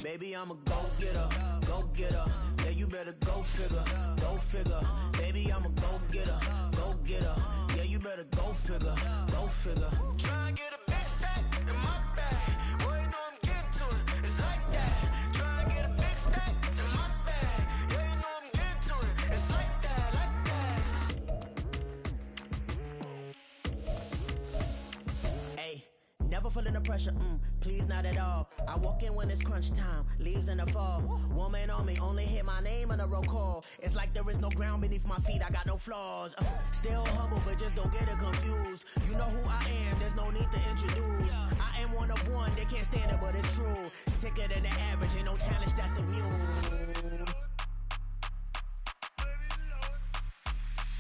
Baby, I'm a go-getter, go-getter. Yeah, you better go figure, go figure. Baby, I'm a go-getter, go-getter. Yeah, you better go figure, go figure. Try and get a big stack in my bag. Boy, you know I'm getting to it. It's like that. Try and get a big stack in my bag. Yeah, you know I'm getting to it. It's like that, like that. Hey, never feeling the pressure, please not at all. I walk in when it's crunch time, leaves in the fall. Woman on me, only hit my name on a roll call. It's like there is no ground beneath my feet, I got no flaws. Still humble, but just don't get it confused. You know who I am, there's no need to introduce. I am one of one, they can't stand it, but it's true. Sicker than the average, ain't no challenge that's immune.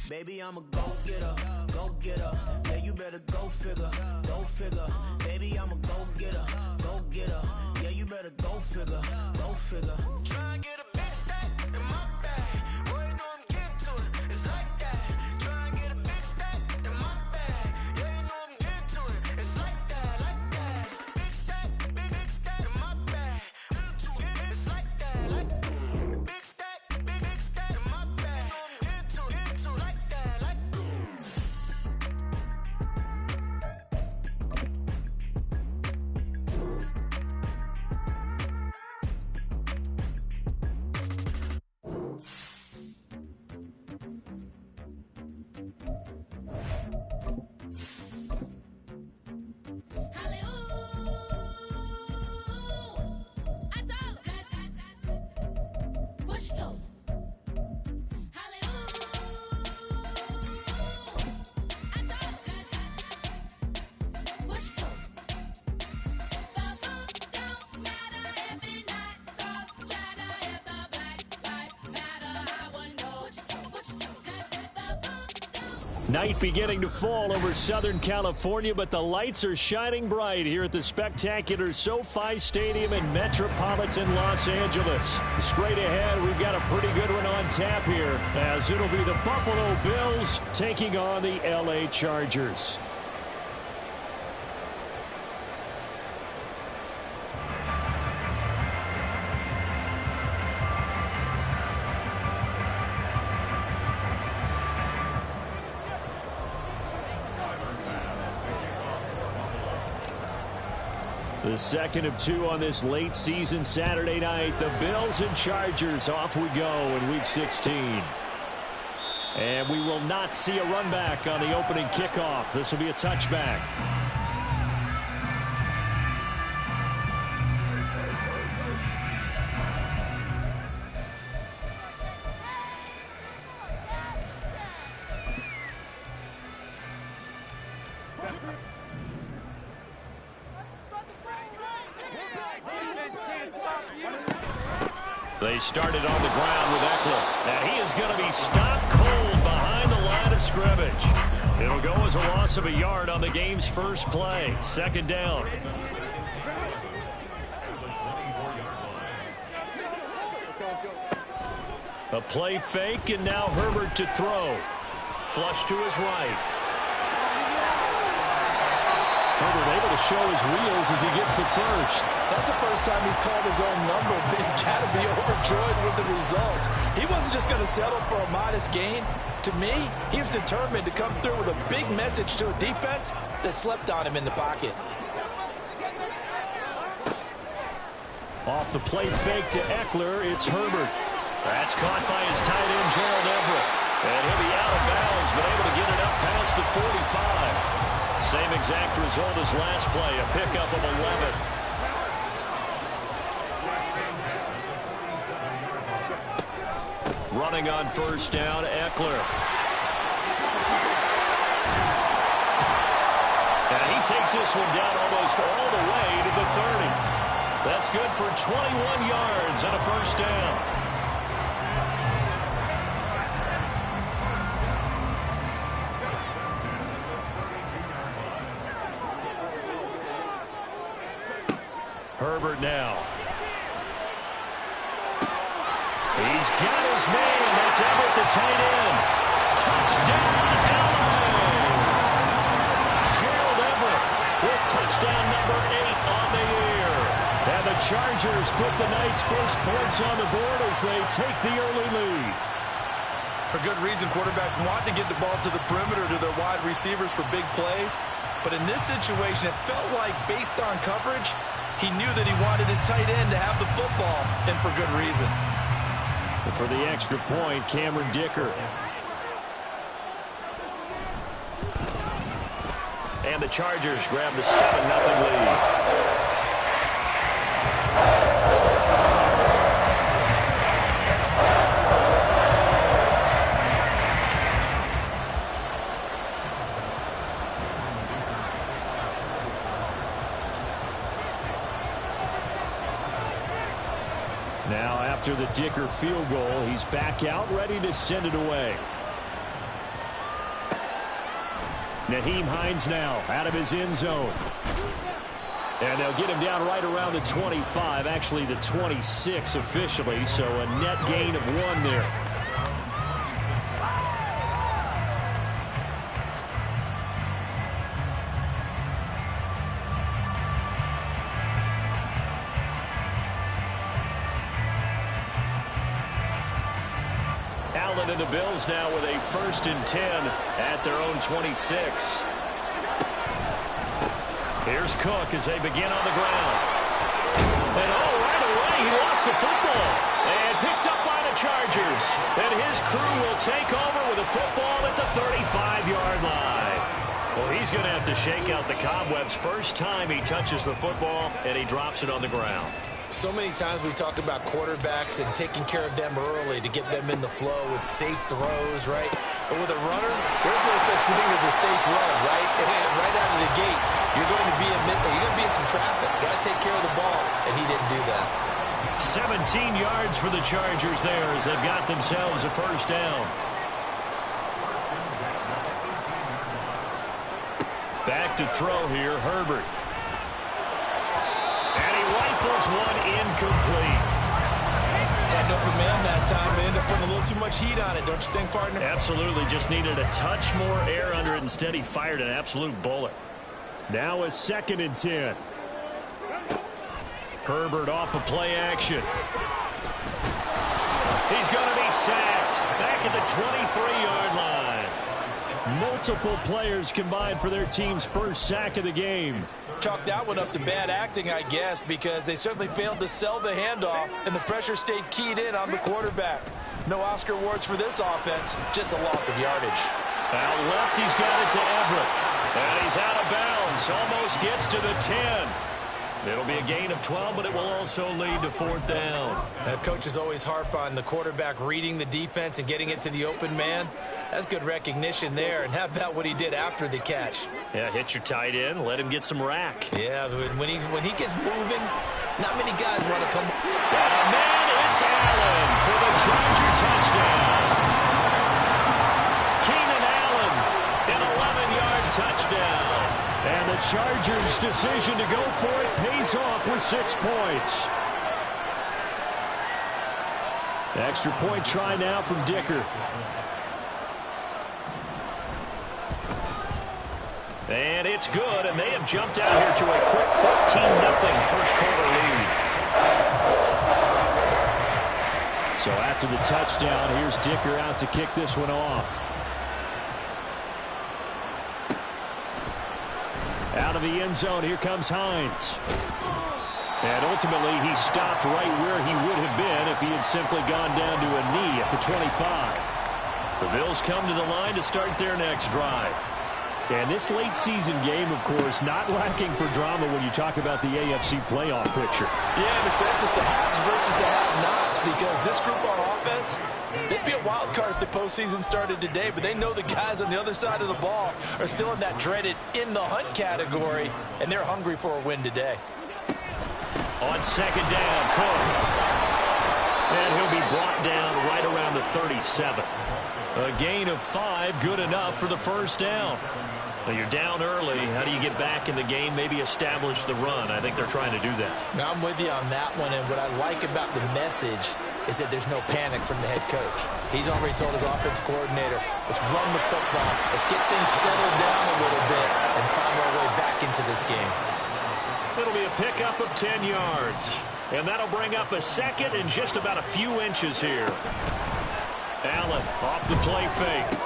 Baby, I'm a go-getter, go-getter. Yeah, you better go figure, go figure. Baby, I'm a go-getter, go-getter. Yeah, you better go figure, go figure. Try and get a big stack in my bag. Boy, you know I'm getting to it. It's like that. Try and get a big stack in my bag. Yeah, you know I'm getting to it. It's like that, like that. Big stack, big stack in my bag. It's like that, like that. Big stack in my bag. You know I'm getting to it, like that, like that. Night beginning to fall over Southern California, but the lights are shining bright here at the spectacular SoFi Stadium in metropolitan Los Angeles. Straight ahead, we've got a pretty good one on tap here, as it'll be the Buffalo Bills taking on the LA Chargers. The second of two on this late season Saturday night. The Bills and Chargers, off we go in Week 16. And we will not see a run back on the opening kickoff. This will be a touchback. They started on the ground with Eckler, and he is going to be stopped cold behind the line of scrimmage. It'll go as a loss of a yard on the game's first play. Second down. A play fake, and now Herbert to throw. Flush to his right. Herbert able to show his wheels as he gets the first. That's the first time he's called his own number, but he's got to be overjoyed with the results. He wasn't just going to settle for a modest gain. To me, he was determined to come through with a big message to a defense that slept on him in the pocket. Off the play fake to Eckler, it's Herbert. That's caught by his tight end, Gerald Everett. And he'll be out of bounds, but able to get it up past the 45. Same exact result as last play, a pickup of 11. Running on first down, Eckler. And he takes this one down almost all the way to the 30. That's good for 21 yards and a first down. Herbert now. He's got his man. That's Everett, the tight end. Touchdown, LA! Gerald Everett with touchdown number 8 on the year. And the Chargers put the Knights' first points on the board as they take the early lead. For good reason, quarterbacks want to get the ball to the perimeter to their wide receivers for big plays. But in this situation, it felt like, based on coverage, he knew that he wanted his tight end to have the football, and for good reason. And for the extra point, Cameron Dicker. And the Chargers grab the 7-0 lead. Now, after the Dicker field goal, he's back out, ready to send it away. Nyheim Hines now out of his end zone. And they'll get him down right around the 25, actually the 26 officially, so a net gain of 1 there. Allen and the Bills now with a 1st and 10 at their own 26. Here's Cook as they begin on the ground. And right away he lost the football. And picked up by the Chargers. And his crew will take over with a football at the 35-yard line. Well, he's going to have to shake out the cobwebs first time he touches the football, and he drops it on the ground. So many times we talk about quarterbacks and taking care of them early to get them in the flow with safe throws, right? But with a runner, there's no such thing as a safe run, right? And right out of the gate, you're going to be in some traffic. Got to take care of the ball, and he didn't do that. 17 yards for the Chargers there as they've got themselves a 1st down. Back to throw here, Herbert. And he rifles one incomplete. Had an open man that time. They ended up putting a little too much heat on it, don't you think, partner? Absolutely. Just needed a touch more air under it. Instead, he fired an absolute bullet. Now a 2nd and 10. Herbert off of play action. He's going to be sacked. Back at the 23-yard line. Multiple players combined for their team's 1st sack of the game. Chalk that one up to bad acting, I guess, because they certainly failed to sell the handoff, and the pressure stayed keyed in on the quarterback. No Oscar awards for this offense, just a loss of yardage. Out left, he's got it to Everett. And he's out of bounds, almost gets to the 10. It'll be a gain of 12, but it will also lead to 4th down. Coaches always harp on the quarterback reading the defense and getting it to the open man. That's good recognition there. And how about what he did after the catch? Yeah, hit your tight end, let him get some rack. Yeah, when he gets moving, not many guys want to come. And then it's Allen for the Charger touchdown. Keenan Allen, an 11-yard touchdown. And the Chargers' decision to go for it pays off with 6 points. Extra point try now from Dicker. And it's good, and they have jumped out here to a quick 14-0 first quarter lead. So after the touchdown, here's Dicker out to kick this one off. Out of the end zone, here comes Hines. And ultimately, he stopped right where he would have been if he had simply gone down to a knee at the 25. The Bills come to the line to start their next drive. And this late season game, of course, not lacking for drama when you talk about the AFC playoff picture. Yeah, in a sense, it's the haves versus the have-nots, because this group on offense, they'd be a wild card if the postseason started today, but they know the guys on the other side of the ball are still in that dreaded in-the-hunt category, and they're hungry for a win today. On 2nd down, Cook. And he'll be brought down right around the 37. A gain of 5, good enough for the 1st down. Well, you're down early. How do you get back in the game, maybe establish the run? I think they're trying to do that. Now, I'm with you on that one, and what I like about the message is that there's no panic from the head coach. He's already told his offensive coordinator, let's run the football, let's get things settled down a little bit and find our way back into this game. It'll be a pickup of 10 yards. And that'll bring up a second and just about a few inches here. Allen off the play fake.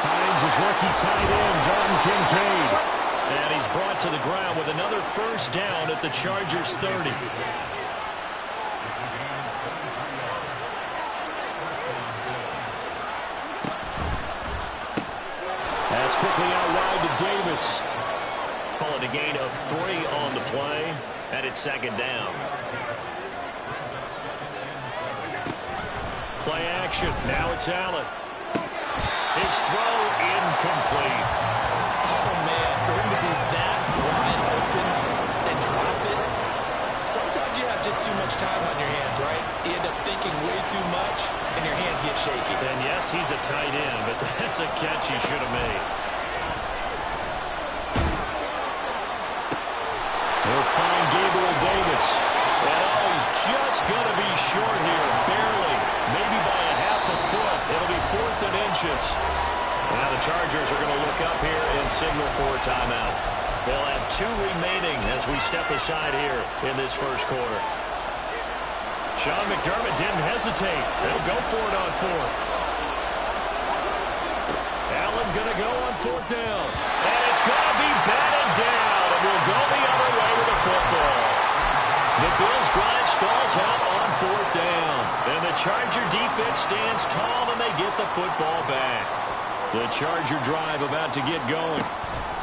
Finds his rookie tight end, Dalton Kincaid. And he's brought to the ground with another first down at the Chargers' 30. That's quickly out wide to Davis. Call it a gain of 3 on the play, and it's second down. Play action. Now it's Allen. His throw incomplete. Oh, man, for him to be that wide open and drop it. Sometimes you have just too much time on your hands, right? You end up thinking way too much, and your hands get shaky. And yes, he's a tight end, but that's a catch he should have made. They'll find Gabriel Davis. And oh, he's just going to be short here, barely. Maybe by a half a foot. It'll be 4th and inches. Now the Chargers are going to look up here and signal for a timeout. They'll have 2 remaining as we step aside here in this first quarter. Sean McDermott didn't hesitate. They'll go for it on 4th. Allen going to go on 4th down. And it's going to be batted down. And we'll go the other way with the football. The Bills drive stalls out on 4th down. And the Charger defense stands tall and they get the football back. The Charger drive about to get going.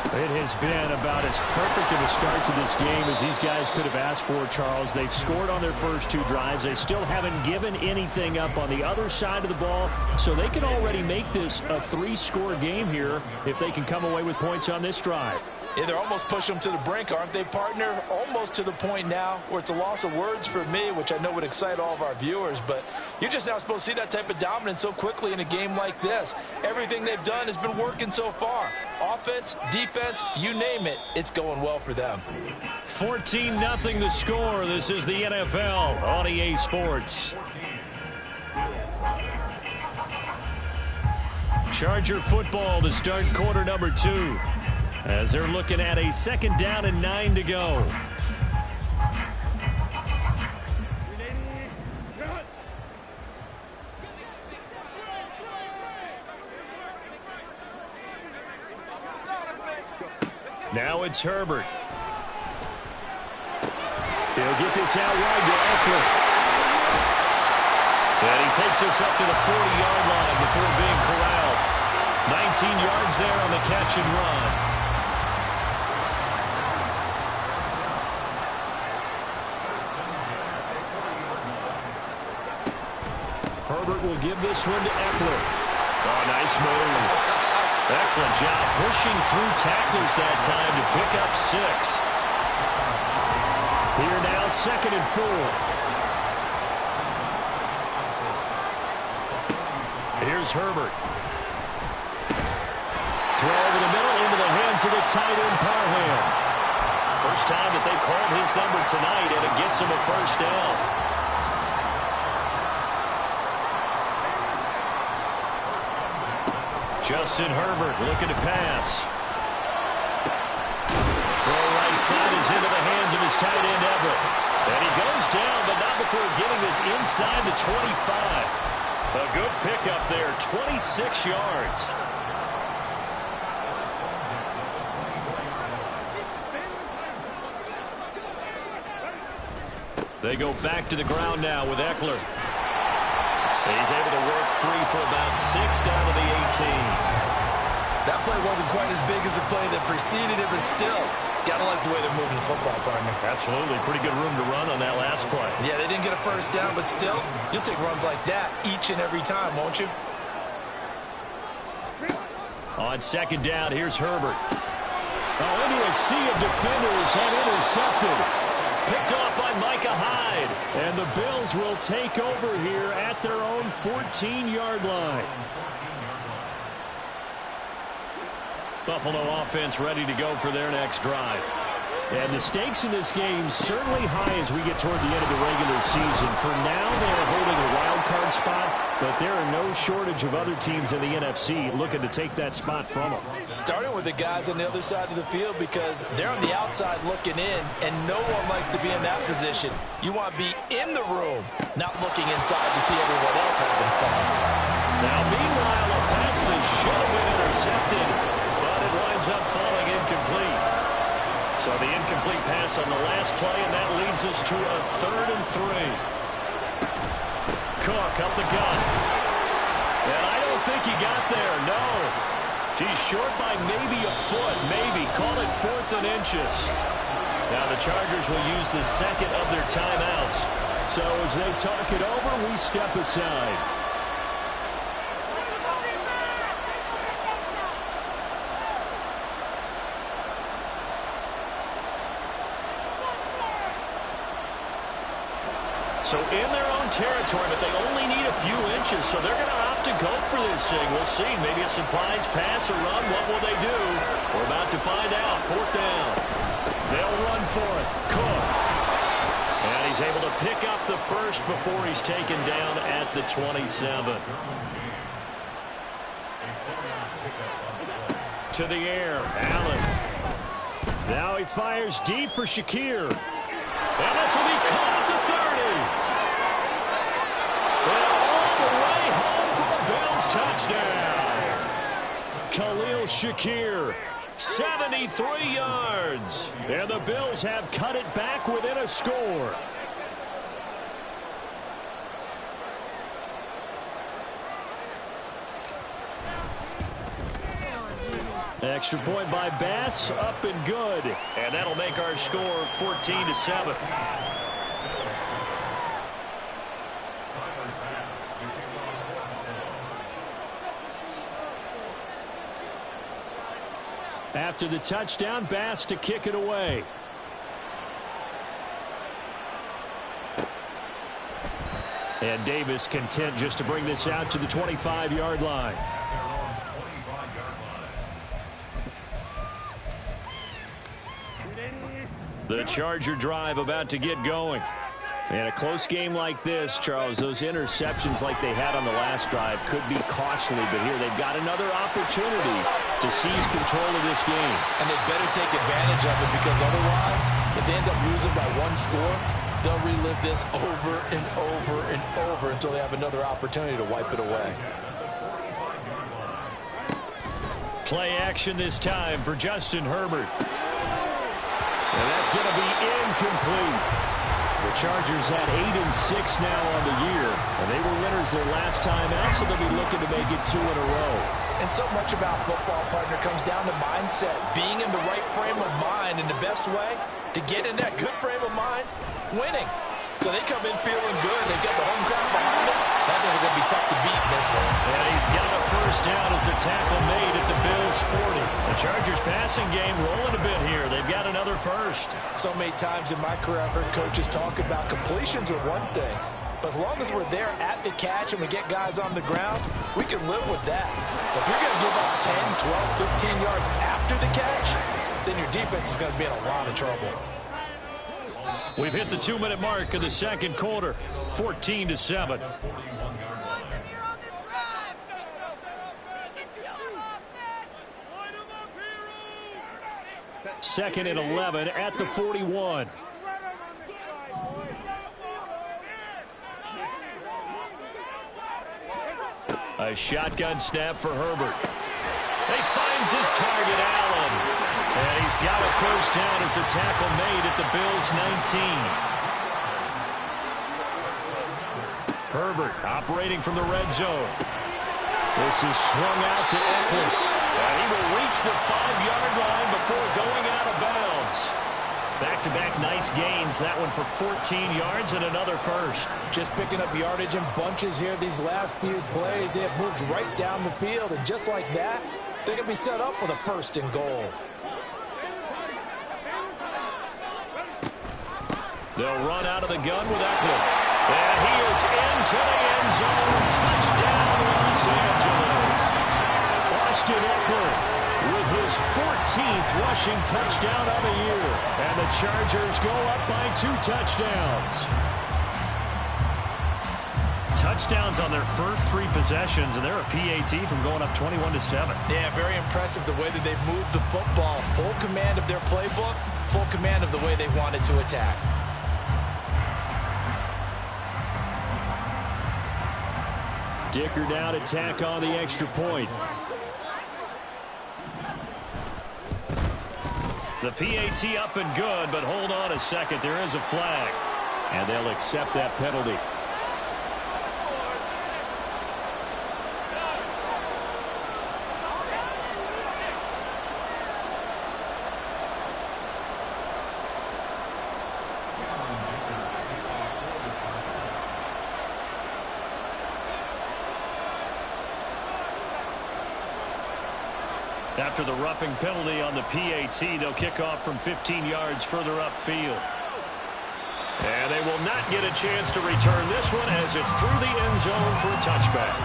It has been about as perfect of a start to this game as these guys could have asked for, Charles. They've scored on their first 2 drives. They still haven't given anything up on the other side of the ball, so they can already make this a 3-score game here if they can come away with points on this drive. Yeah, they're almost pushing them to the brink, aren't they, partner? Almost to the point now where it's a loss of words for me, which I know would excite all of our viewers, but you're just not supposed to see that type of dominance so quickly in a game like this. Everything they've done has been working so far. Offense, defense, you name it, it's going well for them. 14-0 the score. This is the NFL on EA Sports. Charger football to start quarter number 2. As they're looking at a 2nd down and 9 to go. Now it's Herbert. He'll get this out wide to Eckler. And he takes us up to the 40-yard line before being corralled. 19 yards there on the catch and run. Herbert will give this one to Eckler. Oh, nice move. Excellent job pushing through tacklers that time to pick up 6. Here now, 2nd and 4. Here's Herbert. Throw over the middle into the hands of the tight end, Parham. First time that they've called his number tonight, and it gets him a first down. Justin Herbert looking to pass. Throw right side is into the hands of his tight end, Everett. And he goes down, but not before getting this inside the 25. A good pickup there, 26 yards. They go back to the ground now with Eckler. He's able to work free for about 6 down to the 18. That play wasn't quite as big as the play that preceded it, but still, gotta like the way they're moving the football, partner. Absolutely. Pretty good room to run on that last play. Yeah, they didn't get a first down, but still, you'll take runs like that each and every time, won't you? On 2nd down, here's Herbert. Oh, into a sea of defenders and intercepted. Picked off by Micah Hyde. And the Bills will take over here at their own 14-yard line. Buffalo offense ready to go for their next drive. And the stakes in this game certainly high as we get toward the end of the regular season. For now, they're holding a wild card spot, but there are no shortage of other teams in the NFC looking to take that spot from them. Starting with the guys on the other side of the field because they're on the outside looking in, and no one likes to be in that position. You want to be in the room, not looking inside to see everyone else having fun. Now, meanwhile, a pass that should have been intercepted, but it winds up falling incomplete. So the incomplete pass on the last play, and that leads us to a 3rd and 3. Cook up the gut. And I don't think he got there, no. He's short by maybe a foot, maybe. Call it 4th and inches. Now the Chargers will use the second of their timeouts. So as they talk it over, we step aside. So in their own territory, but they only need a few inches, so they're going to opt to go for this thing. We'll see. Maybe a surprise pass or run. What will they do? We're about to find out. 4th down. They'll run for it. Cook. And he's able to pick up the first before he's taken down at the 27. To the air. Allen. Now he fires deep for Shakir. And this will be caught at the 30. And all the way home for a Bills touchdown. Khalil Shakir, 73 yards. And the Bills have cut it back within a score. Extra point by Bass, up and good. And that'll make our score 14-7. After the touchdown, Bass to kick it away. And Davis content just to bring this out to the 25-yard line. The Charger drive about to get going. And a close game like this, Charles, those interceptions like they had on the last drive could be costly, but here they've got another opportunity to seize control of this game. And they better take advantage of it because otherwise, if they end up losing by 1 score, they'll relive this over and over and over until they have another opportunity to wipe it away. Play action this time for Justin Herbert. And that's going to be incomplete. The Chargers had 8-6 now on the year, and they were winners their last time out, so they'll be looking to make it 2 in a row. And so much about football, partner, comes down to mindset, being in the right frame of mind, and the best way to get in that good frame of mind, winning. So they come in feeling good. They've got the home crowd behind them. I think they're going to be tough to beat in this one. And he's got a first down as a tackle made at the Bills' 40. The Chargers passing game rolling a bit here. They've got another first. So many times in my career, I've heard coaches talk about completions are one thing. But as long as we're there at the catch and we get guys on the ground, we can live with that. But if you're going to give up 10, 12, 15 yards after the catch, then your defense is going to be in a lot of trouble. We've hit the 2-minute mark of the second quarter, 14-7. Second and 11 at the 41. A shotgun snap for Herbert. He finds his target, Allen. And he's got a first down as a tackle made at the Bills' 19. Herbert operating from the red zone. This is swung out to Eckler. And he will reach the 5-yard line before going out of bounds. Back-to-back nice gains. That one for 14 yards and another first. Just picking up yardage in bunches here these last few plays. They have moved right down the field. And just like that, they can be set up with a first and goal. They'll run out of the gun with Eckler. And he is into the end zone. Touchdown, Los Angeles. Austin Eckler with his 14th rushing touchdown of the year. And the Chargers go up by 2 touchdowns. Touchdowns on their first 3 possessions, and they're a PAT from going up 21-7. Yeah, very impressive the way that they've moved the football. Full command of their playbook, full command of the way they wanted to attack. Dicker down to tack on the extra point. The PAT up and good, but hold on a second. There is a flag, and they'll accept that penalty. After the roughing penalty on the PAT, they'll kick off from 15 yards further upfield. And they will not get a chance to return this one as it's through the end zone for a touchback.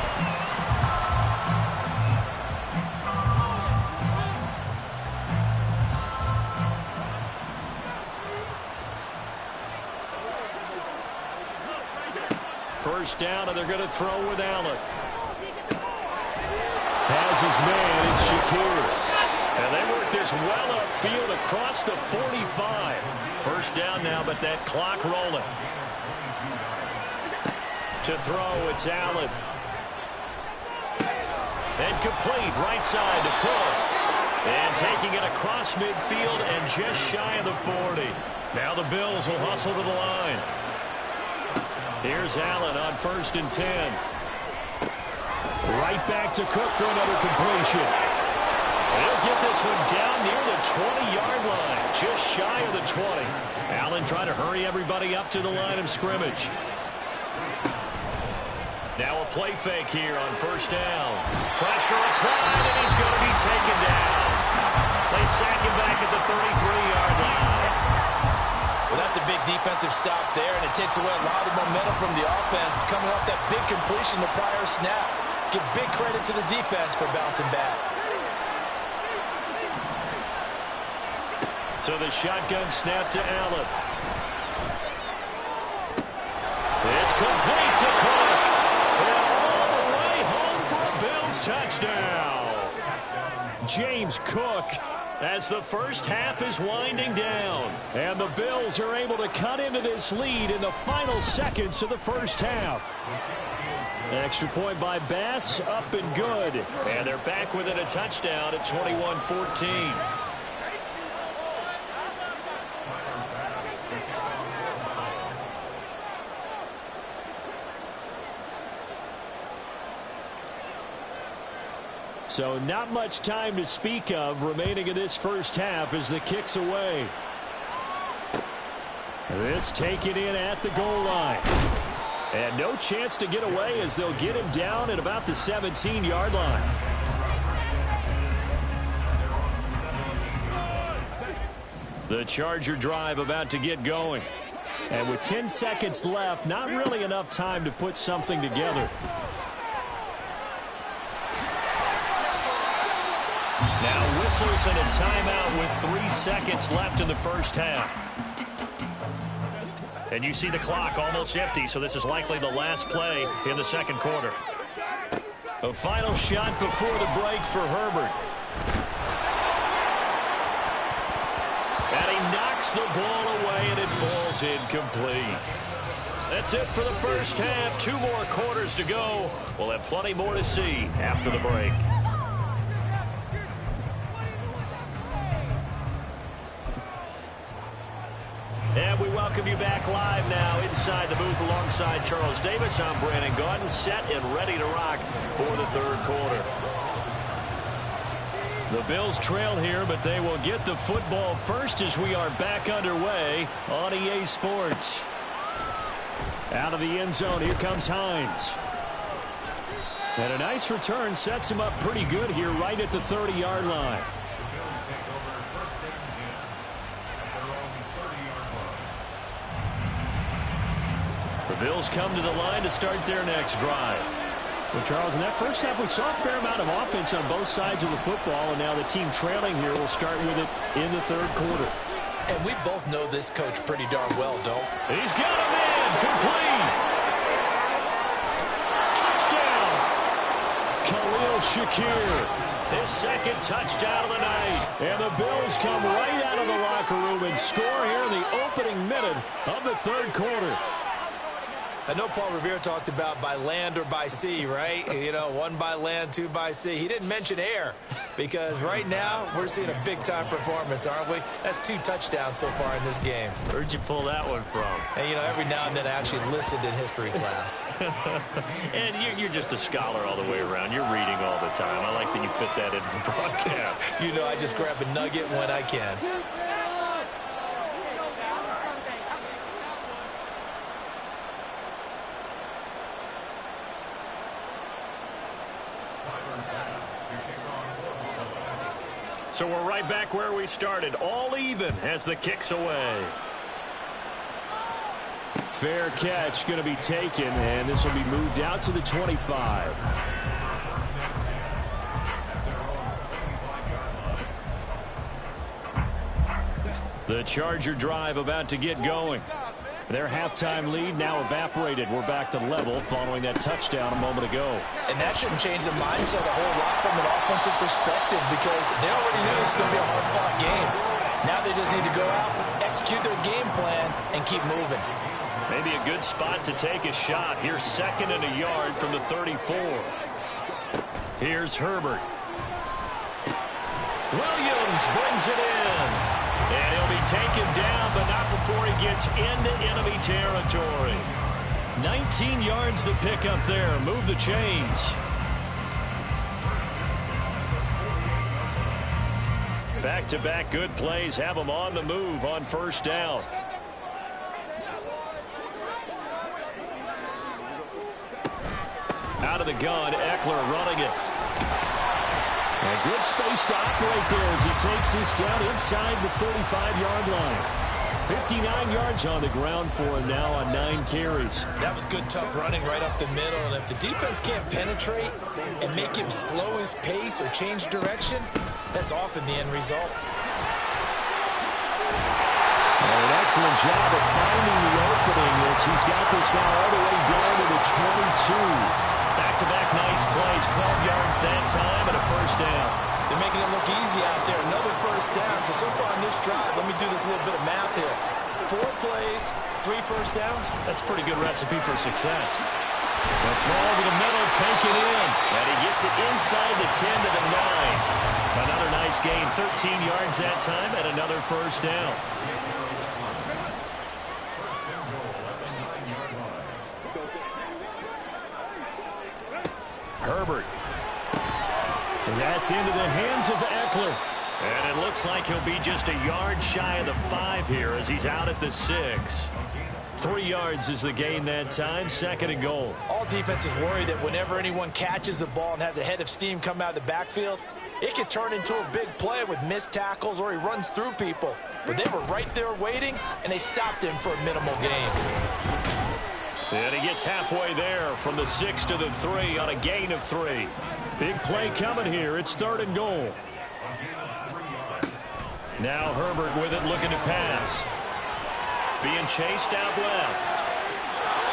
First down, and they're going to throw with Allen. Has his man, it's Shakir. And they work this well upfield across the 45. First down now, but that clock rolling. To throw, it's Allen. And complete, right side to Cook. And taking it across midfield and just shy of the 40. Now the Bills will hustle to the line. Here's Allen on 1st and 10. Right back to Cook for another completion. He'll get this one down near the 20-yard line, just shy of the 20. Allen trying to hurry everybody up to the line of scrimmage. Now a play fake here on 1st down. Pressure applied, and he's going to be taken down. They sack him back at the 33-yard line. Well, that's a big defensive stop there, and it takes away a lot of momentum from the offense coming off that big completion the prior snap. Give big credit to the defense for bouncing back. So the shotgun snap to Allen. It's complete to Cook. And all the way home for a Bills touchdown. James Cook, as the first half is winding down. And the Bills are able to cut into this lead in the final seconds of the first half. Extra point by Bass, up and good. And they're back within a touchdown at 21-14. So not much time to speak of remaining in this first half as the kick's away. This taken in at the goal line. And no chance to get away as they'll get him down at about the 17-yard line. The Charger drive about to get going. And with 10 seconds left, not really enough time to put something together. Now whistles and a timeout with 3 seconds left in the first half. And you see the clock almost empty, so this is likely the last play in the second quarter. A final shot before the break for Herbert. And he knocks the ball away, and it falls incomplete. That's it for the first half. 2 more quarters to go. We'll have plenty more to see after the break. And we welcome you back live now inside the booth alongside Charles Davis. I'm Brandon Gaudin, set and ready to rock for the third quarter. The Bills trail here, but they will get the football first as we are back underway on EA Sports. Out of the end zone, here comes Hines. And a nice return sets him up pretty good here right at the 30-yard line. The Bills come to the line to start their next drive. Well, Charles, in that first half, we saw a fair amount of offense on both sides of the football, and now the team trailing here will start with it in the third quarter. And we both know this coach pretty darn well, don't we? He's got him in. Complete. Touchdown. Khalil Shakir. His second touchdown of the night. And the Bills come right out of the locker room and score here in the opening minute of the third quarter. I know Paul Revere talked about by land or by sea, right? You know, one by land, two by sea. He didn't mention air because right now we're seeing a big-time performance, aren't we? That's 2 touchdowns so far in this game. Where'd you pull that one from? And, you know, every now and then I actually listened in history class. And you're just a scholar all the way around. You're reading all the time. I like that you fit that into the broadcast. You know, I just grab a nugget when I can. So we're right back where we started, all even as the kick's away. Fair catch going to be taken, and this will be moved out to the 25. The Charger drive about to get going. Their halftime lead now evaporated. We're back to level following that touchdown a moment ago. And that shouldn't change the mindset a whole lot from an offensive perspective because they already knew this was going to be a hard-fought game. Now they just need to go out, execute their game plan, and keep moving. Maybe a good spot to take a shot. Here's 2nd and a yard from the 34. Here's Herbert. Williams brings it in. And he'll be taken down, but not before he gets into enemy territory. 19 yards to pick up there. Move the chains. Back-to-back good plays have them on the move on first down. Out of the gun, Eckler running it. A good space to operate there as he takes this down inside the 35-yard line. 59 yards on the ground for him now on 9 carries. That was good, tough running right up the middle. And if the defense can't penetrate and make him slow his pace or change direction, that's often the end result. An excellent job of finding the opening as he's got this now all the way down to the 22. Back-to-back nice plays, 12 yards that time and a first down. They're making it look easy out there. Another first down. So far on this drive, let me do this little bit of math here. 4 plays, 3 first downs. That's a pretty good recipe for success. The throw over the middle, taken in. And he gets it inside the 10 to the 9. Another nice gain, 13 yards that time and another first down. Herbert. And that's into the hands of Eckler. And it looks like he'll be just a yard shy of the 5 here as he's out at the 6. 3 yards is the gain that time, 2nd and goal. All defenses worry that whenever anyone catches the ball and has a head of steam come out of the backfield, it could turn into a big play with missed tackles or he runs through people. But they were right there waiting, and they stopped him for a minimal gain. And he gets halfway there from the 6 to the 3 on a gain of 3. Big play coming here. It's 3rd and goal. Now Herbert with it, looking to pass. Being chased out left.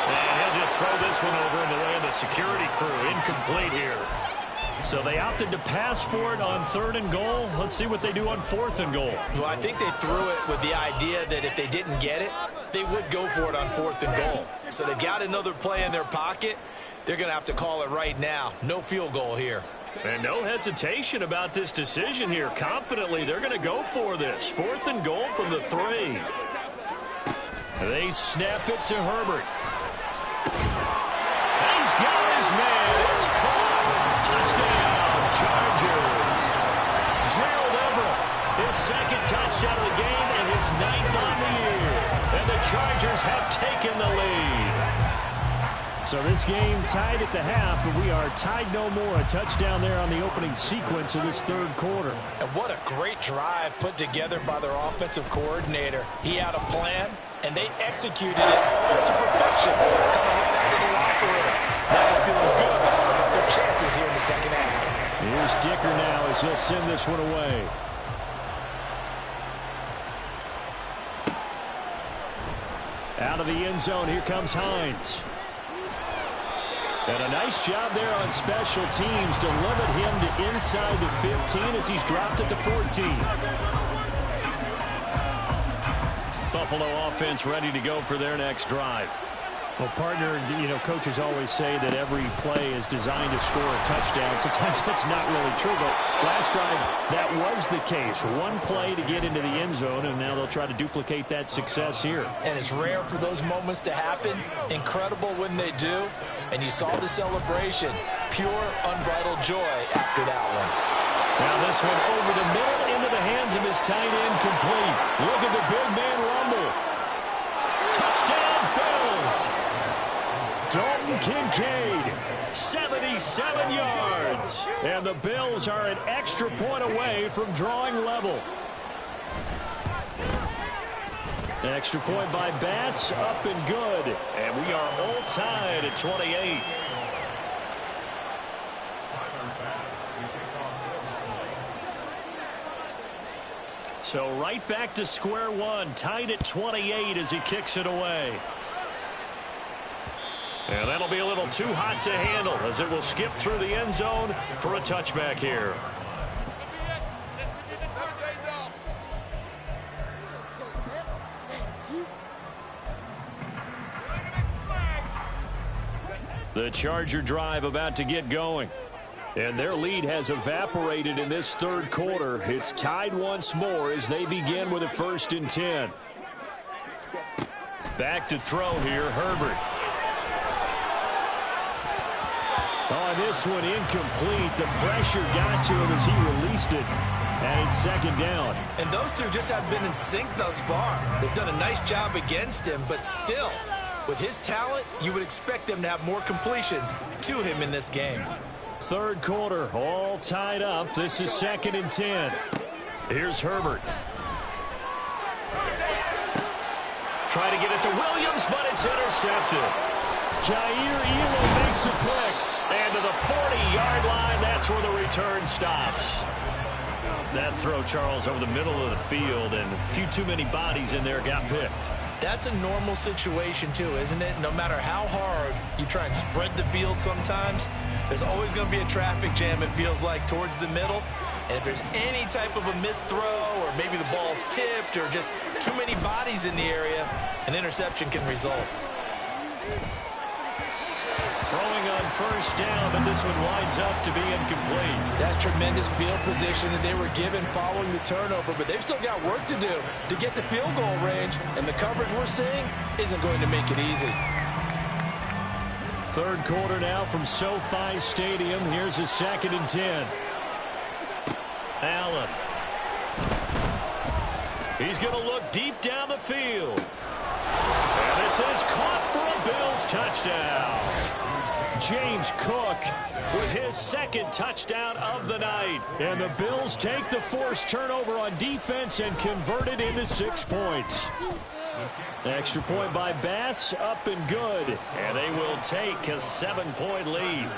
And he'll just throw this one over in the way of the security crew. Incomplete here. So they opted to pass for it on 3rd and goal. Let's see what they do on 4th and goal. Well, I think they threw it with the idea that if they didn't get it, they would go for it on 4th and goal. So they've got another play in their pocket. They're going to have to call it right now. No field goal here. And no hesitation about this decision here. Confidently, they're going to go for this. 4th and goal from the 3. They snap it to Herbert. He's got his man. It's caught. Touchdown, Chargers. Gerald Everett, his 2nd touchdown of the game and his 9th on the year. And the Chargers have taken the lead. So this game tied at the half, but we are tied no more. A touchdown there on the opening sequence of this 3rd quarter. And what a great drive put together by their offensive coordinator. He had a plan, and they executed it almost to perfection. Coming right out of the locker room. Now they're feeling good about what they're Dicker now as he'll send this one away. Out of the end zone, here comes Hines. And a nice job there on special teams to limit him to inside the 15 as he's dropped at the 14. Buffalo offense ready to go for their next drive. Well, partner, coaches always say that every play is designed to score a touchdown. Sometimes that's not really true, but last drive, that was the case. One play to get into the end zone, and now they'll try to duplicate that success here. And it's rare for those moments to happen. Incredible when they do. And you saw the celebration. Pure, unbridled joy after that one. Now this one over the middle into the hands of his tight end, complete. Look at the big man rumble. Touchdown, Bills. Dalton Kincaid, 77 yards. And the Bills are an extra point away from drawing level. An extra point by Bass, up and good. And we are all tied at 28. So right back to square one, tied at 28 as he kicks it away. And that'll be a little too hot to handle as it will skip through the end zone for a touchback here. The Charger drive about to get going. And their lead has evaporated in this third quarter. It's tied once more as they begin with a 1st and 10. Back to throw here, Herbert. On this one, incomplete. The pressure got to him as he released it. And it's 2nd down. And those two just have been in sync thus far. They've done a nice job against him, but still, with his talent, you would expect them to have more completions to him in this game. Third quarter, all tied up. This is 2nd and 10. Here's Herbert. Try to get it to Williams, but it's intercepted. Jair Elam makes a pick. And to the 40-yard line, that's where the return stops. That throw, Charles, over the middle of the field, and a few too many bodies in there got picked. That's a normal situation, too, isn't it? No matter how hard you try and spread the field sometimes, there's always going to be a traffic jam, it feels like, towards the middle. And if there's any type of a missed throw or maybe the ball's tipped or just too many bodies in the area, an interception can result. Throwing on 1st down, but this one winds up to be incomplete. That's tremendous field position that they were given following the turnover, but they've still got work to do to get the field goal range, and the coverage we're seeing isn't going to make it easy. Third quarter now from SoFi Stadium. Here's a 2nd and 10. Allen. He's going to look deep down the field. And this is caught for a Bills touchdown. James Cook with his 2nd touchdown of the night. And the Bills take the forced turnover on defense and convert it into 6 points. Extra point by Bass, up and good. And they will take a 7-point lead.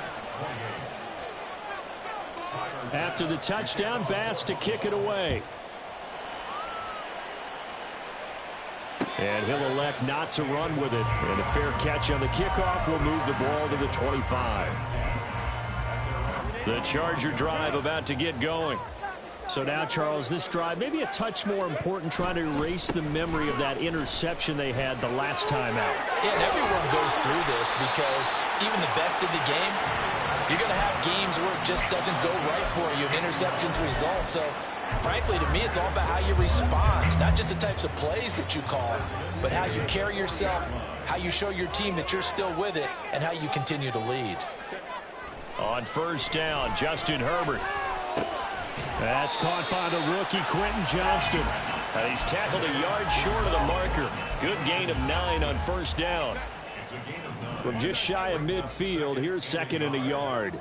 After the touchdown, Bass to kick it away. And he'll elect not to run with it. And a fair catch on the kickoff will move the ball to the 25. The Charger drive about to get going. So now, Charles, this drive maybe a touch more important, trying to erase the memory of that interception they had the last time out. Yeah, and everyone goes through this because even the best in the game, you're going to have games where it just doesn't go right for you. Interceptions result. So, frankly, to me, it's all about how you respond. Not just the types of plays that you call, but how you carry yourself, how you show your team that you're still with it, and how you continue to lead. On 1st down, Justin Herbert. That's caught by the rookie, Quentin Johnston. He's tackled a yard short of the marker. Good gain of 9 on 1st down. From just shy of midfield, here's 2nd and a yard.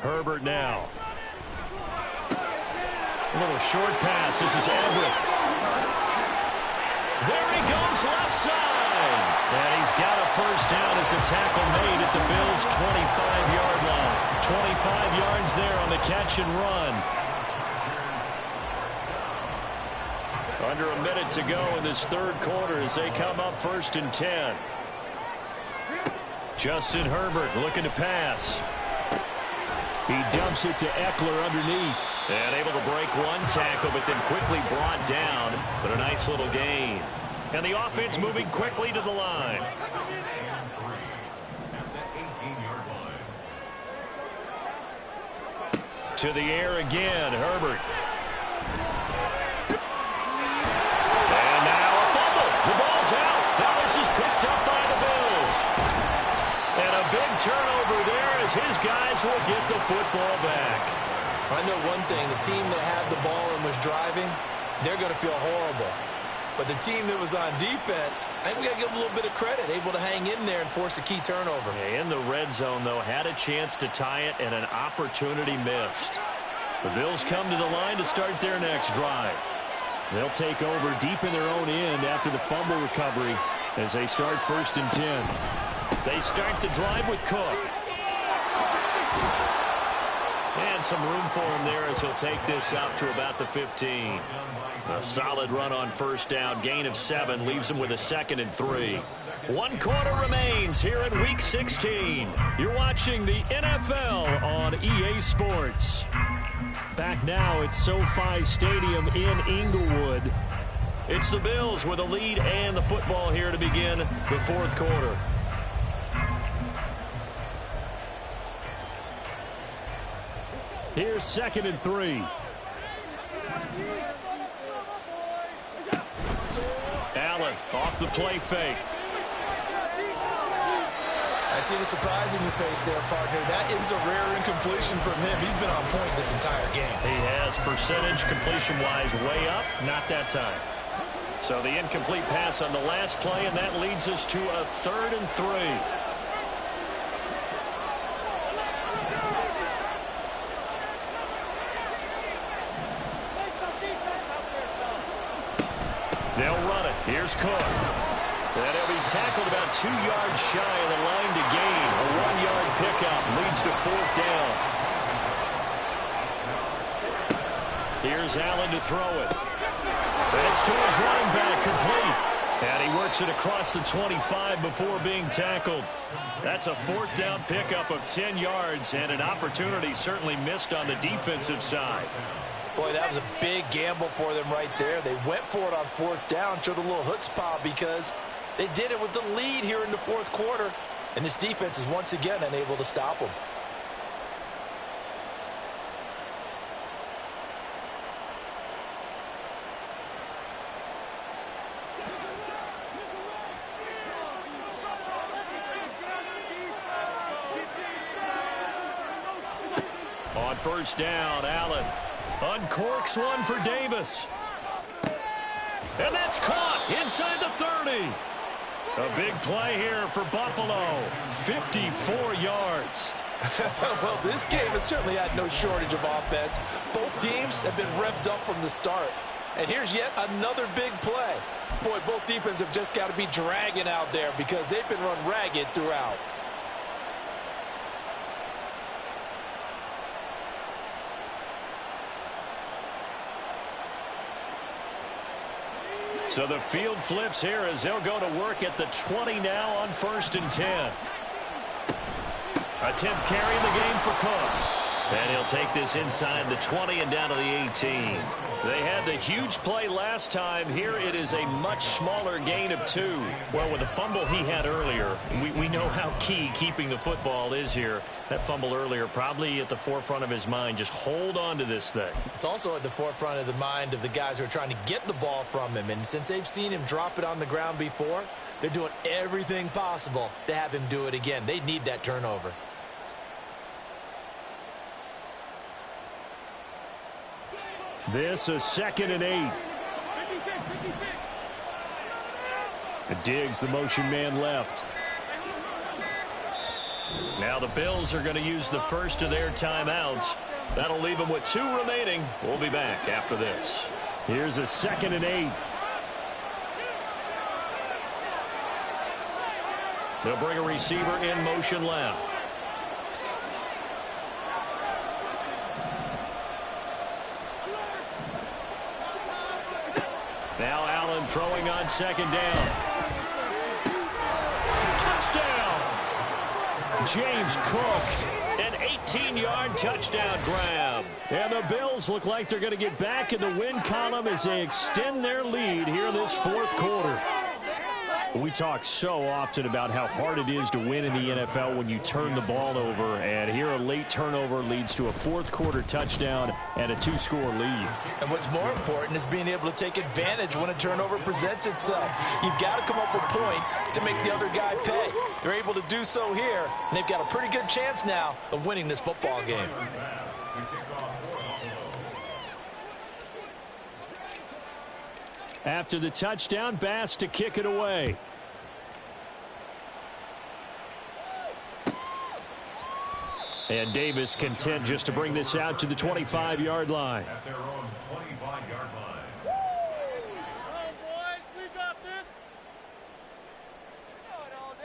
Herbert now. A little short pass. This is Everett. There he goes, left side. And he's got a 1st down as a tackle made at the Bills' 25-yard line. 25 yards there on the catch and run. Under a minute to go in this third quarter as they come up 1st and 10. Justin Herbert looking to pass. He dumps it to Eckler underneath. And able to break one tackle, but then quickly brought down. But a nice little gain. And the offense moving quickly to the line. To the air again, Herbert. And now a fumble. The ball's out. Now this is picked up by the Bills. And a big turnover there as his guys will get the football back. I know one thing. The team that had the ball and was driving, they're going to feel horrible. But the team that was on defense, I think we got to give them a little bit of credit, able to hang in there and force a key turnover. In the red zone, though, had a chance to tie it and an opportunity missed. The Bills come to the line to start their next drive. They'll take over deep in their own end after the fumble recovery as they start 1st and 10. They start the drive with Cook. And some room for him there as he'll take this up to about the 15. A solid run on 1st down. Gain of 7 leaves him with a 2nd and 3. 1 quarter remains here in Week 16. You're watching the NFL on EA Sports. Back now at SoFi Stadium in Inglewood. It's the Bills with a lead and the football here to begin the 4th quarter. Here's 2nd and 3. Allen off the play fake. I see the surprise in your face there, partner. That is a rare incompletion from him. He's been on point this entire game. He has percentage completion-wise way up, not that time. So the incomplete pass on the last play, and that leads us to a 3rd and 3. They'll run it. Here's Cook. And he'll be tackled about 2 yards shy of the line to gain. A 1-yard pickup leads to 4th down. Here's Allen to throw it. It's to his running back, complete. And he works it across the 25 before being tackled. That's a 4th down pickup of 10 yards and an opportunity certainly missed on the defensive side. Boy, that was a big gamble for them right there. They went for it on 4th down, showed a little chutzpah because they did it with the lead here in the 4th quarter. And this defense is once again unable to stop them. On 1st down, Allen uncorks one for Davis. And that's caught inside the 30. A big play here for Buffalo. 54 yards. Well, this game has certainly had no shortage of offense. Both teams have been revved up from the start. And here's yet another big play. Boy, both defenses have just got to be dragging out there because they've been run ragged throughout. So the field flips here as they'll go to work at the 20 now on 1st and 10. A 10th carry in the game for Cook. And he'll take this inside the 20 and down to the 18. They had the huge play last time. Here it is a much smaller gain of 2. Well, with the fumble he had earlier, we know how key keeping the football is here. That fumble earlier probably at the forefront of his mind. Just hold on to this thing. It's also at the forefront of the mind of the guys who are trying to get the ball from him. And since they've seen him drop it on the ground before, they're doing everything possible to have him do it again. They need that turnover. This a 2nd and 8. Diggs, the motion man left. Now the Bills are going to use the first of their timeouts. That'll leave them with 2 remaining. We'll be back after this. Here's a 2nd and 8. They'll bring a receiver in motion left. Throwing on second down. Touchdown! James Cook. An 18-yard touchdown grab. And the Bills look like they're going to get back in the win column as they extend their lead here in this fourth quarter. We talk so often about how hard it is to win in the NFL when you turn the ball over, and here a late turnover leads to a fourth quarter touchdown and a 2-score lead. And what's more important is being able to take advantage when a turnover presents itself. You've got to come up with points to make the other guy pay. They're able to do so here, and they've got a pretty good chance now of winning this football game. After the touchdown, Bass to kick it away. And Davis content just to bring this out to the 25-yard line. At their own 25-yard line. Come on, boys, we got this. Going all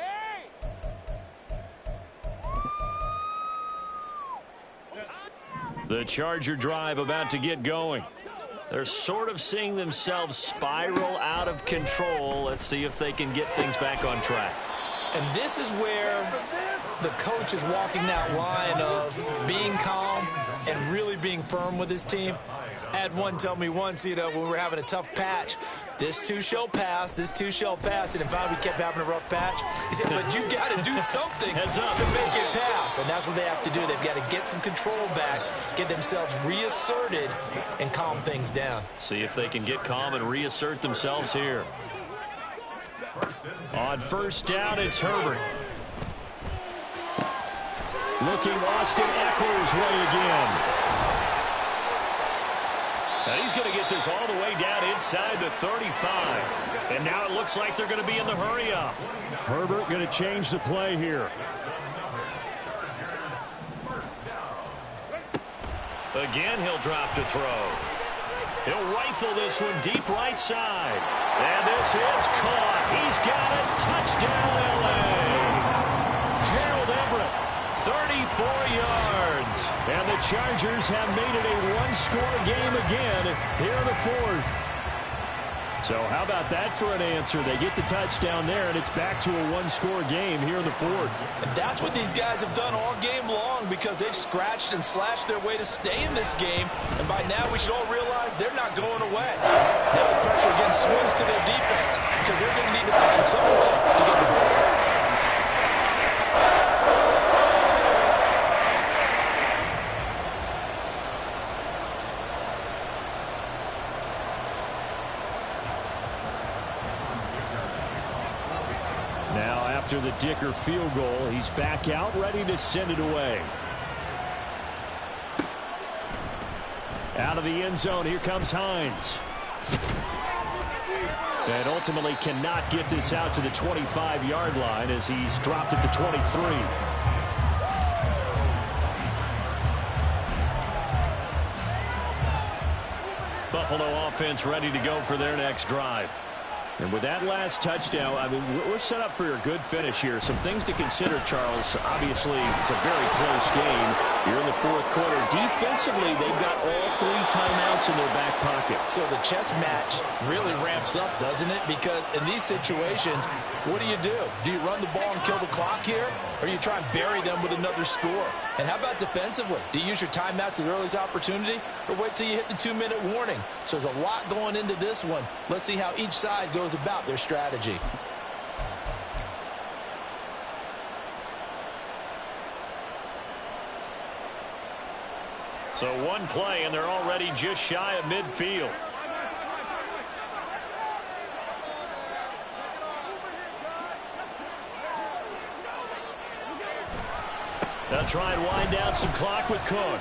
day. The Charger drive about to get going. They're sort of seeing themselves spiral out of control. Let's see if they can get things back on track. And this is where the coach is walking that line of being calm and really being firm with his team. I had one tell me once, when we were having a tough patch, this too shall pass, this too shall pass. And finally we kept having a rough patch. He said, but you got to do something to make it pass. And that's what they have to do. They've got to get some control back, get themselves reasserted, and calm things down. See if they can get calm and reassert themselves here. On first down, it's Herbert. Looking Austin Eckler's way again. And he's going to get this all the way down inside the 35. And now it looks like they're going to be in the hurry-up. Herbert going to change the play here. Again, he'll drop to throw. He'll rifle this one deep right side. And this is caught. He's got it. Touchdown, L.A. Gerald Everett, 34 yards. And the Chargers have made it a one-score game again here in the fourth. So how about that for an answer? They get the touchdown there, and it's back to a one-score game here in the fourth. And that's what these guys have done all game long because they've scratched and slashed their way to stay in this game. And by now we should all realize they're not going away. Now the pressure again swings to their defense because they're going to need to find some way to get the ball. After the Dicker field goal, he's back out, ready to send it away. Out of the end zone, here comes Hines. And ultimately cannot get this out to the 25-yard line as he's dropped at the 23. Buffalo offense ready to go for their next drive. And with that last touchdown, I mean, we're set up for a good finish here. Some things to consider, Charles. Obviously, it's a very close game. You're in the fourth quarter. Defensively, they've got all 3 timeouts in their back pocket. So the chess match really ramps up, doesn't it? Because in these situations, what do? Do you run the ball and kill the clock here? Or do you try and bury them with another score? And how about defensively? Do you use your timeouts at the earliest opportunity? Or wait till you hit the 2-minute warning? So there's a lot going into this one. Let's see how each side goes about their strategy. So one play, and they're already just shy of midfield. They'll try and wind down some clock with Cook.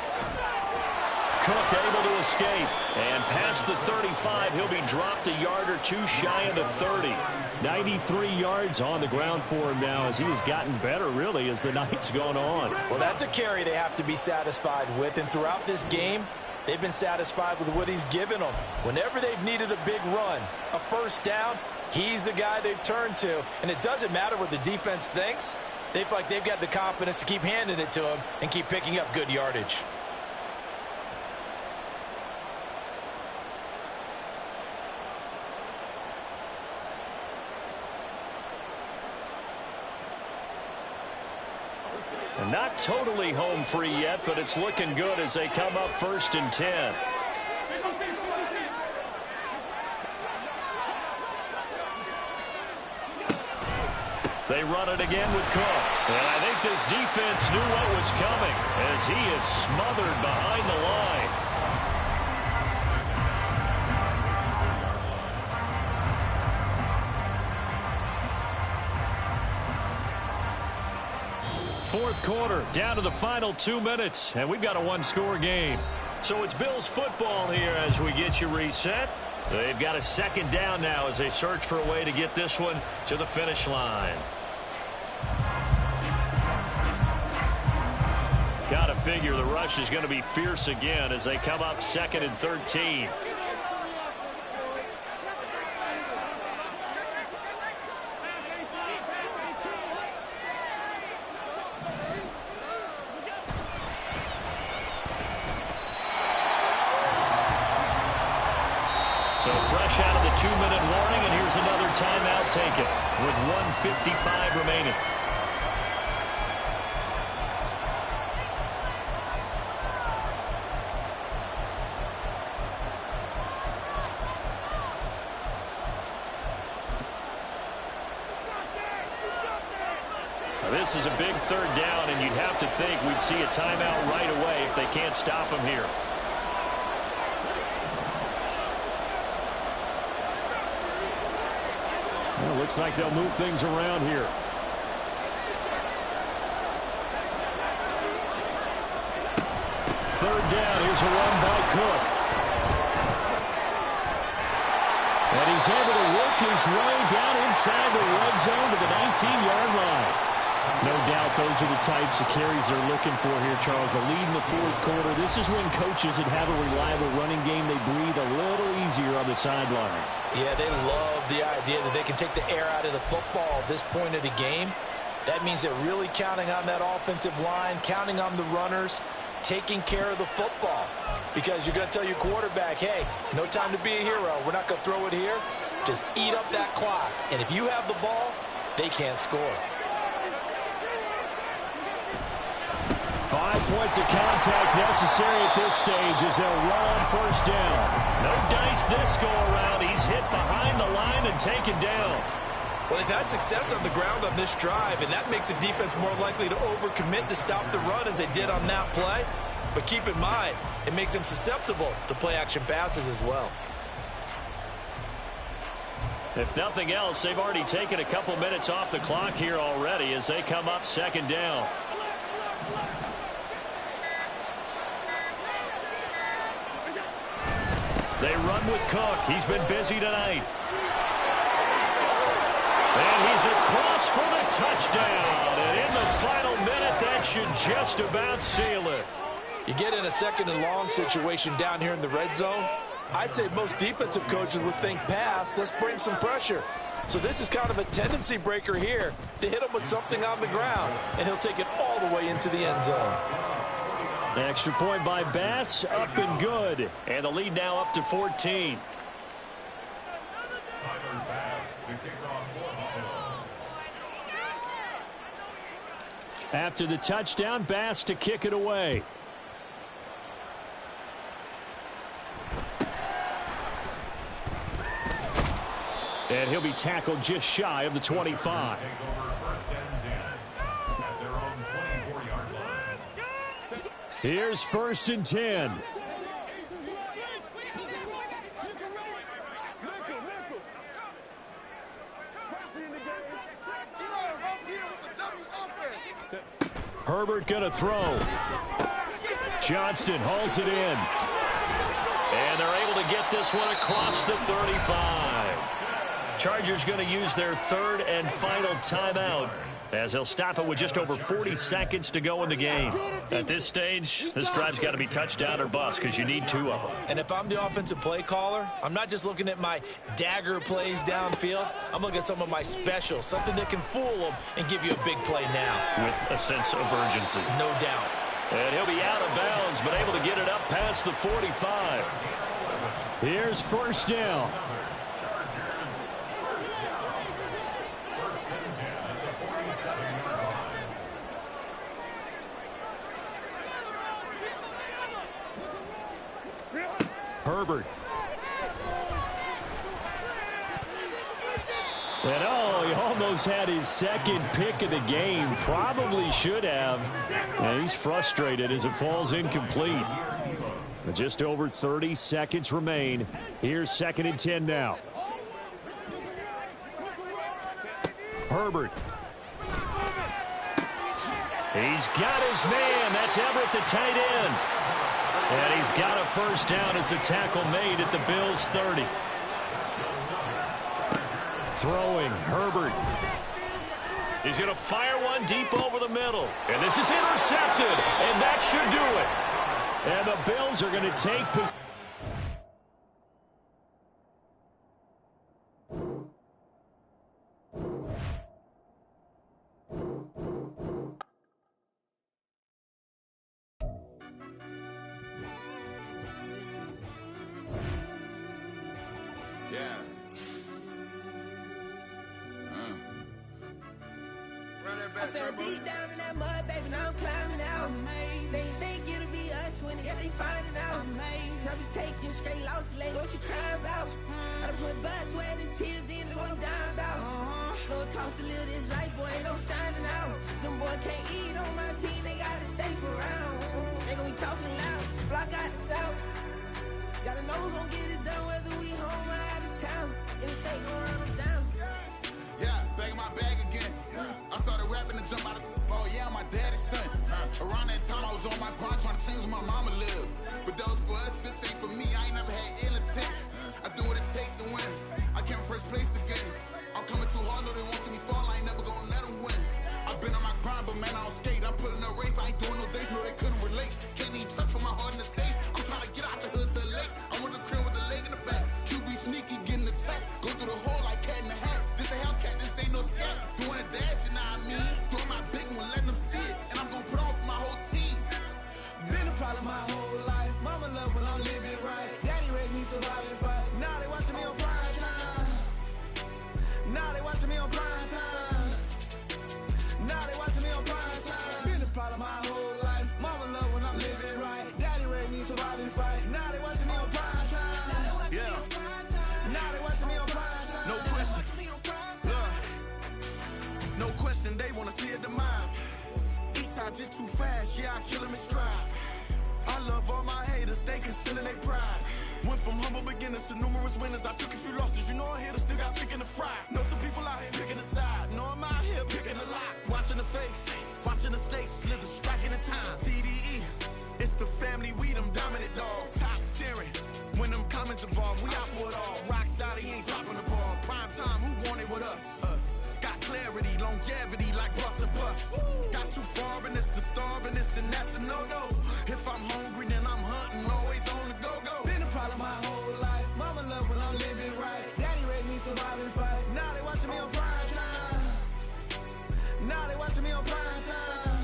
Cook able to escape. And past the 35, he'll be dropped a yard or 2 shy of the 30. 93 yards on the ground for him now as he has gotten better, really, as the night's gone on. Well, that's a carry they have to be satisfied with. And throughout this game, they've been satisfied with what he's given them. Whenever they've needed a big run, a first down, he's the guy they've turned to. And it doesn't matter what the defense thinks. They feel like they've got the confidence to keep handing it to him and keep picking up good yardage. And not totally home free yet, but it's looking good as they come up 1st and 10. They run it again with Cook. And I think this defense knew what was coming as he is smothered behind the line. Fourth quarter, down to the final 2 minutes, and we've got a one-score game. So it's Bills football here as we get you reset. They've got a second down now as they search for a way to get this one to the finish line. Got to figure the rush is going to be fierce again as they come up 2nd and 13. So fresh out of the 2-minute warning, and here's another timeout taken with 1:55 remaining. This is a big third down, and you'd have to think we'd see a timeout right away if they can't stop him here. Well, looks like they'll move things around here. Third down. Here's a run by Cook. And he's able to work his way down inside the red zone to the 19-yard line. No doubt those are the types of carries they're looking for here, Charles. The lead in the fourth quarter. This is when coaches that have a reliable running game, they breathe a little easier on the sideline. Yeah, they love the idea that they can take the air out of the football at this point of the game. That means they're really counting on that offensive line, counting on the runners, taking care of the football. Because you're going to tell your quarterback, hey, no time to be a hero. We're not going to throw it here. Just eat up that clock. And if you have the ball, they can't score. 5 points of contact necessary at this stage as they'll run on first down. No dice this go-around. He's hit behind the line and taken down. Well, they've had success on the ground on this drive, and that makes a defense more likely to overcommit to stop the run as they did on that play. But keep in mind, it makes them susceptible to play-action passes as well. If nothing else, they've already taken a couple minutes off the clock here already as they come up second down. They run with Cook. He's been busy tonight. And he's across for the touchdown. And in the final minute, that should just about seal it. You get in a second and long situation down here in the red zone. I'd say most defensive coaches would think pass. Let's bring some pressure. So this is kind of a tendency breaker here to hit him with something on the ground. And he'll take it all the way into the end zone. Extra point by Bass, up and good. And the lead now up to 14. Tyler Bass to kick off for Buffalo. After the touchdown, Bass to kick it away. And he'll be tackled just shy of the 25. Take over first and 10 at their own 24-yard line. Here's first and 10. Herbert gonna throw. Johnston hauls it in. And they're able to get this one across the 35. Chargers going to use their third and final timeout as they'll stop it with just over 40 seconds to go in the game. At this stage, this drive's got to be touchdown or bust because you need two of them. And if I'm the offensive play caller, I'm not just looking at my dagger plays downfield. I'm looking at some of my specials, something that can fool them and give you a big play now. With a sense of urgency. No doubt. And he'll be out of bounds, but able to get it up past the 45. Here's first down. Herbert. And he almost had his second pick of the game. Probably should have. And he's frustrated as it falls incomplete. Just over 30 seconds remain. Here's 2nd and 10 now. Herbert. He's got his man. That's Everett, the tight end. And he's got a first down as the tackle made at the Bills' 30. Throwing, Herbert. He's going to fire one deep over the middle. And this is intercepted. And that should do it. And the Bills are going to take possession. I fell deep down in that mud, baby, now I'm climbing out. They think it'll be us when they find it out. I be taking straight losses, like what you crying about? I done put blood, sweat, and tears in, that's what I'm dying about. Know it costs to live this life, boy, ain't no signing out. Them boy can't eat on my team, they gotta stay for round. They gon' be talking loud, block out the south. Gotta know who gon' get it done, whether we home or out of town. In the state gon' run them down. Yeah, back in my bag again. I started rapping to jump out of yeah, I'm my daddy's son. Around that time I was on my grind trying to change where my mama lived. But that was for us, this ain't for me. I ain't never had ill intent. I do what it take to win. I came first place again. I'm coming too hard, no they won't see me fall. I ain't never gonna let them win. I've been on my grind, but man I don't skate. I'm putting up race, I ain't doing no days, no they couldn't relate. Can't even touch for my heart in the safe. I'm trying to get out the hood to the lake. I'm with the crib with the leg in the back. QB sneaky, getting attacked. Go through the hole like cat in the hat. This a Hellcat, this ain't no scat. Doing a dash, you know what I mean? Doing my big one, letting them see it. And I'm gonna put on for my whole team. Been a problem my whole life. Mama love when I'm living right. Daddy raised me survive and fight. Now they watching me on prime time. Now they watching me on prime time. Now they watching me on prime time. Been a problem my whole life. Mama love when I'm living right. Daddy raised me survive and fight. Now they watching me on prime time. Yeah. Now they watching me on prime time. No question. No question, they wanna see a demise. Eastside just too fast, yeah, I kill him in stride. I love all my haters, they concealing their pride. Went from humble beginners to numerous winners. I took a few losses, you know I'm here to still got chicken to fry. Know some people out here picking a side. Know I'm out here picking a lot. Watching the fakes, watching the snakes slither, striking the time. TDE, it's the family, we them dominant dogs. Top tiering, when them comments involved, we out for it all. Rock solid, he ain't dropping the ball. Prime time, who want it with us? Got clarity, longevity like bust and bust. Got too far and it's the starving, this and that's a no-no. If I'm hungry, then I'm hunting, always on the go-go. Been a problem my whole life. Mama love when I'm living right. Daddy raised me survive and fight. Now they watching me on prime time. Now they watching me on prime time.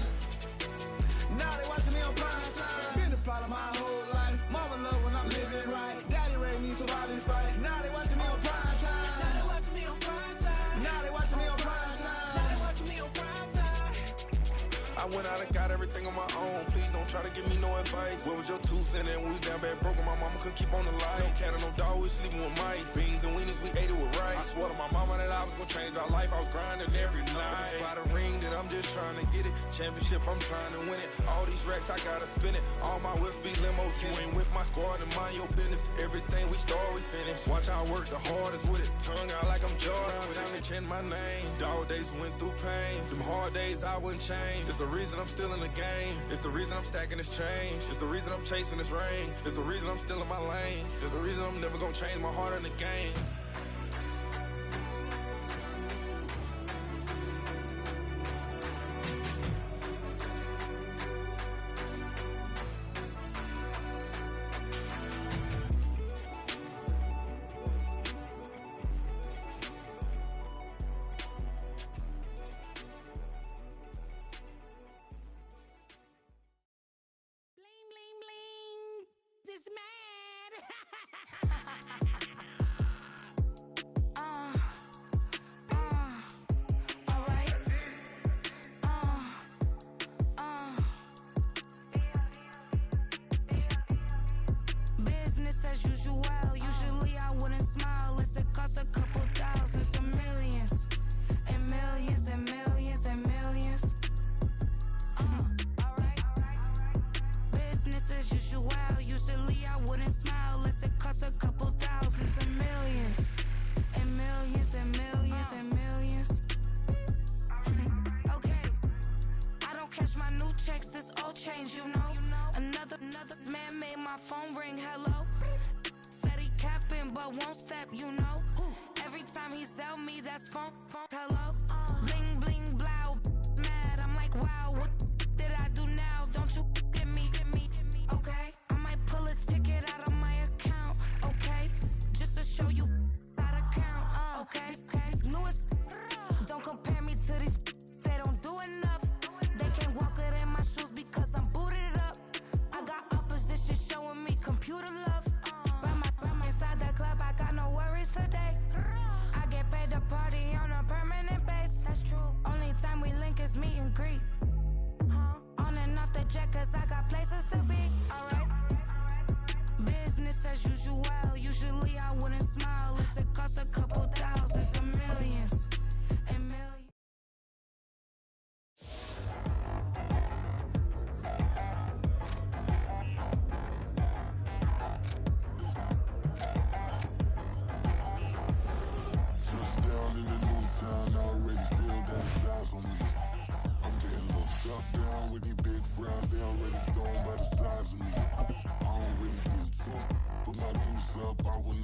Now they watching me on prime time. Been a problem my whole life. Mama love when I'm living right. Daddy raised me survive and fight. Now they watching me on prime time. Now they watching me on prime time. Now they watching me on prime time. Now they watching me on prime time. I went out and got everything on my own. Please don't try to give me no advice. What was your 2 cents? And when we down bad broke, my mama couldn't keep on the light. No cat or no dog, we sleeping with mice. Beans and weenies, we ate it with rice. I swore to my mama that I was gonna change my life. I was grinding every night. By the ring that I'm just trying to get it. Championship, I'm trying to win it. All these racks, I gotta spin it. All my whips be limo. You ain't with my squad and mind your business. Everything we start, we finish. Watch I work the hardest with it. Tongue out like I'm Jordan. Without me chanting my name. Dog days went through pain. Them hard days I wouldn't change. It's the reason I'm still in the game. It's the reason I'm stacking this change. It's the reason I'm chasing this rain. It's the reason I'm still in my lane. It's the reason I'm never gonna change my heart in the game. Bling, bling, bling. This man. checks, this all changed, you know. Another man made my phone ring, hello. Said he capping, but won't step, you know. Every time he sell me, that's phone, hello. Bling, bling, blow, mad, I'm like, wow, what did I do now? Don't you get me, okay? I might pull a ticket out of my account, okay? Just to show you how to count, okay? Newest, don't compare me to these, they don't do enough. They can't walk it in my shoes because I'm booted up. I got opposition showing me computer love. Run inside the club, I got no worries today. I get paid to party on a permanent base. That's true. Only time we link is meet and greet. On and off the jet, cause I got places to be. Alright. Business as usual. Usually I wouldn't smile if it costs a couple thousands or millions. And millions. Touchdown in the new town, already still got the size on me. I'm getting a little stuck down with these big frowns, they already gone by the size of me. I don't really give a truth, put my deuce up, I wouldn't